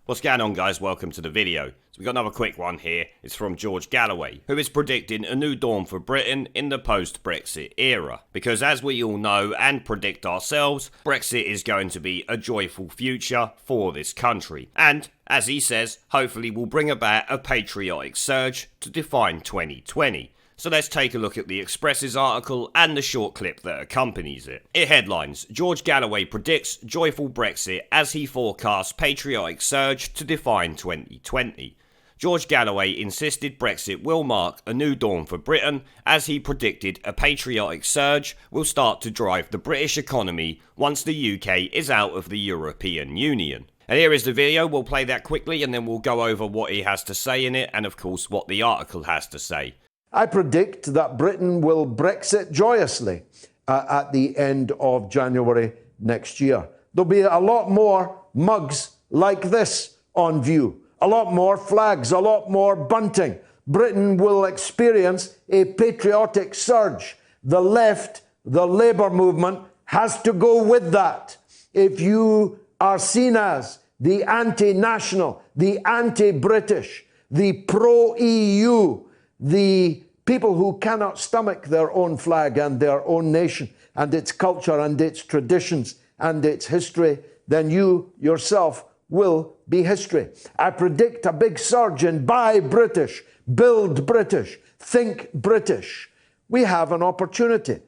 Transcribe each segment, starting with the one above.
What's going on, guys? Welcome to the video. So we got another quick one here. It's from George Galloway, who is predicting a new dawn for Britain in the post-Brexit era. Because as we all know and predict ourselves, Brexit is going to be a joyful future for this country. And, as he says, hopefully will bring about a patriotic surge to define 2020. So let's take a look at the Express's article and the short clip that accompanies it. It headlines, George Galloway predicts joyful Brexit as he forecasts patriotic surge to define 2020. George Galloway insisted Brexit will mark a new dawn for Britain as he predicted a patriotic surge will start to drive the British economy once the UK is out of the European Union. And here is the video. We'll play that quickly and then we'll go over what he has to say in it and of course what the article has to say. I predict that Britain will Brexit joyously at the end of January next year. There'll be a lot more mugs like this on view, a lot more flags, a lot more bunting. Britain will experience a patriotic surge. The left, the Labour movement, has to go with that. If you are seen as the anti-national, the anti-British, the pro-EU, the people who cannot stomach their own flag and their own nation and its culture and its traditions and its history, then you yourself will be history. I predict a big surge in buy British, build British, think British. We have an opportunity.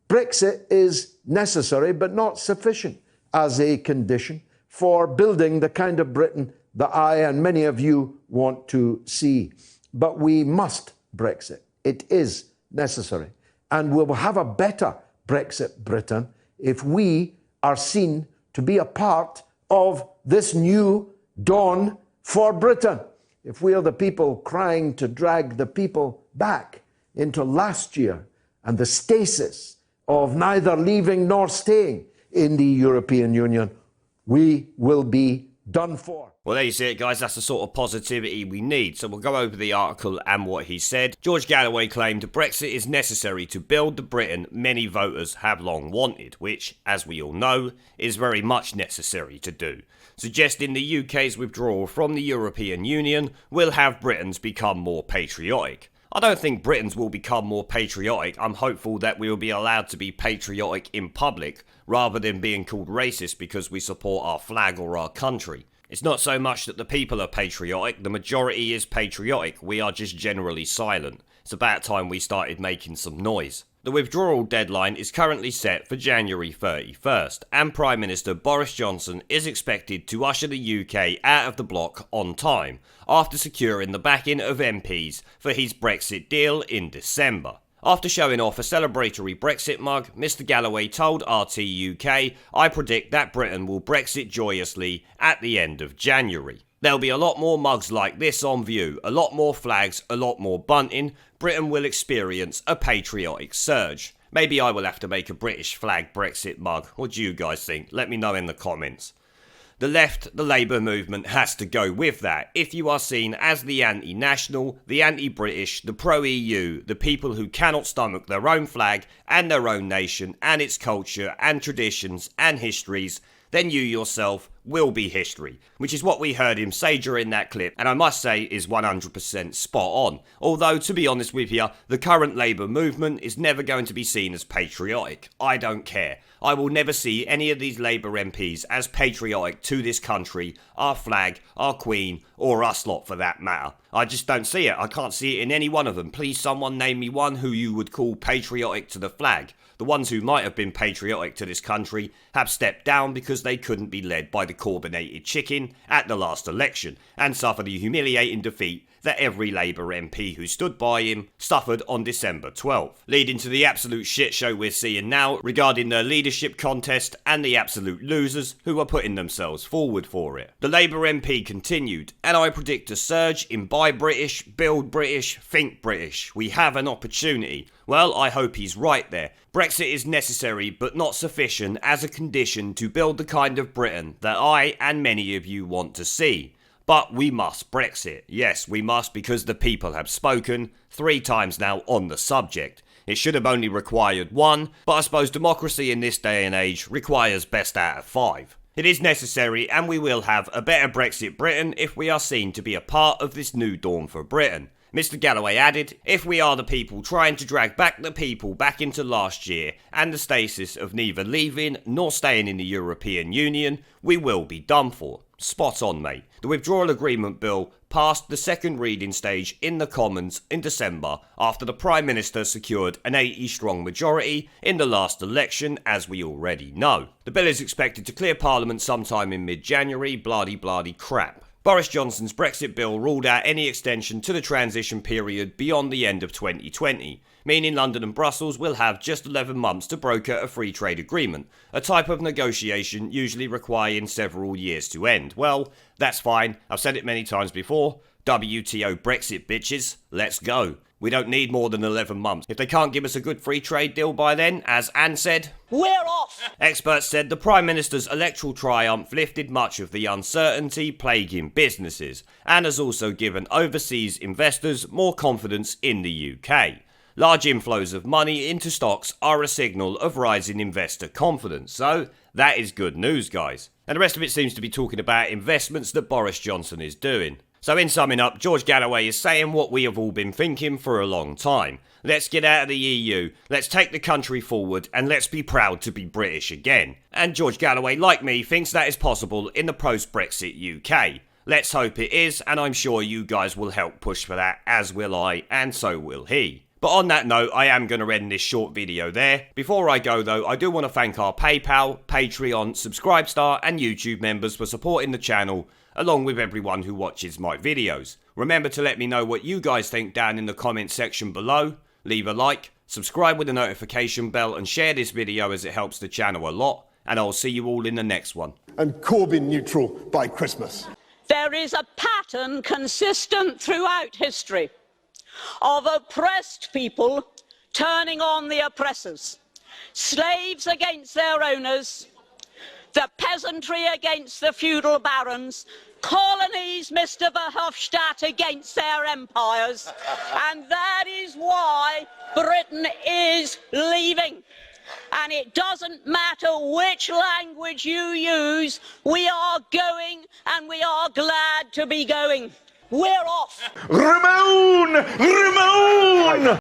Brexit is necessary but not sufficient as a condition for building the kind of Britain that I and many of you want to see. But we must Brexit. It is necessary. And we will have a better Brexit Britain if we are seen to be a part of this new dawn for Britain. If we are the people crying to drag the people back into last year and the stasis of neither leaving nor staying in the European Union, we will be done for. Well, there you see it, guys. That's the sort of positivity we need. So we'll go over the article and what he said. George Galloway claimed Brexit is necessary to build the Britain many voters have long wanted, which, as we all know, is very much necessary to do. Suggesting the UK's withdrawal from the European Union will have Britons become more patriotic. I don't think Britons will become more patriotic. I'm hopeful that we will be allowed to be patriotic in public rather than being called racist because we support our flag or our country. It's not so much that the people are patriotic, the majority is patriotic, we are just generally silent. It's about time we started making some noise. The withdrawal deadline is currently set for January 31st, and Prime Minister Boris Johnson is expected to usher the UK out of the bloc on time, after securing the backing of MPs for his Brexit deal in December. After showing off a celebratory Brexit mug, Mr Galloway told RT UK, I predict that Britain will Brexit joyously at the end of January. There'll be a lot more mugs like this on view, a lot more flags, a lot more bunting. Britain will experience a patriotic surge. Maybe I will have to make a British flag Brexit mug. What do you guys think? Let me know in the comments. The left, the Labour movement, has to go with that. If you are seen as the anti-national, the anti-British, the pro-EU, the people who cannot stomach their own flag and their own nation and its culture and traditions and histories, then you yourself will be history, which is what we heard him say during that clip, and I must say is 100% spot on. Although, to be honest with you, the current Labour movement is never going to be seen as patriotic. I don't care. I will never see any of these Labour MPs as patriotic to this country, our flag, our Queen, or us lot for that matter. I just don't see it. I can't see it in any one of them. Please someone name me one who you would call patriotic to the flag. The ones who might have been patriotic to this country have stepped down because they couldn't be led by the Corbynated chicken at the last election and suffered the humiliating defeat that every Labour MP who stood by him suffered on December 12th, leading to the absolute shit show we're seeing now regarding the leadership contest and the absolute losers who are putting themselves forward for it. The Labour MP continued, and I predict a surge in buy British, build British, think British. We have an opportunity. Well, I hope he's right there. Brexit is necessary but not sufficient as a condition to build the kind of Britain that I and many of you want to see. But we must Brexit. Yes, we must, because the people have spoken 3 times now on the subject. It should have only required 1, but I suppose democracy in this day and age requires best out of 5. It is necessary, and we will have a better Brexit Britain if we are seen to be a part of this new dawn for Britain. Mr Galloway added, if we are the people trying to drag back the people back into last year and the stasis of neither leaving nor staying in the European Union, we will be done for. Spot on, mate. The Withdrawal Agreement Bill passed the second reading stage in the Commons in December after the Prime Minister secured an 80-strong majority in the last election, as we already know. The bill is expected to clear Parliament sometime in mid-January, blah-de-blah-de crap. Boris Johnson's Brexit bill ruled out any extension to the transition period beyond the end of 2020, meaning London and Brussels will have just 11 months to broker a free trade agreement, a type of negotiation usually requiring several years to end. Well, that's fine, I've said it many times before, WTO Brexit bitches, let's go. We don't need more than 11 months. If they can't give us a good free trade deal by then, as Anne said, we're off! Experts said the Prime Minister's electoral triumph lifted much of the uncertainty plaguing businesses, and has also given overseas investors more confidence in the UK. Large inflows of money into stocks are a signal of rising investor confidence, so that is good news, guys. And the rest of it seems to be talking about investments that Boris Johnson is doing. So in summing up, George Galloway is saying what we have all been thinking for a long time. Let's get out of the EU, let's take the country forward, and let's be proud to be British again. And George Galloway, like me, thinks that is possible in the post-Brexit UK. Let's hope it is, and I'm sure you guys will help push for that, as will I, and so will he. But on that note, I am going to end this short video there. Before I go though, I do want to thank our PayPal, Patreon, Subscribestar and YouTube members for supporting the channel, along with everyone who watches my videos. Remember to let me know what you guys think down in the comments section below. Leave a like, subscribe with the notification bell and share this video as it helps the channel a lot. And I'll see you all in the next one. And Corbyn neutral by Christmas. There is a pattern consistent throughout history of oppressed people turning on the oppressors, slaves against their owners, the peasantry against the feudal barons, colonies, Mr Verhofstadt, against their empires, and that is why Britain is leaving. And it doesn't matter which language you use, we are going, and we are glad to be going. We're off. Ramon! Ramon!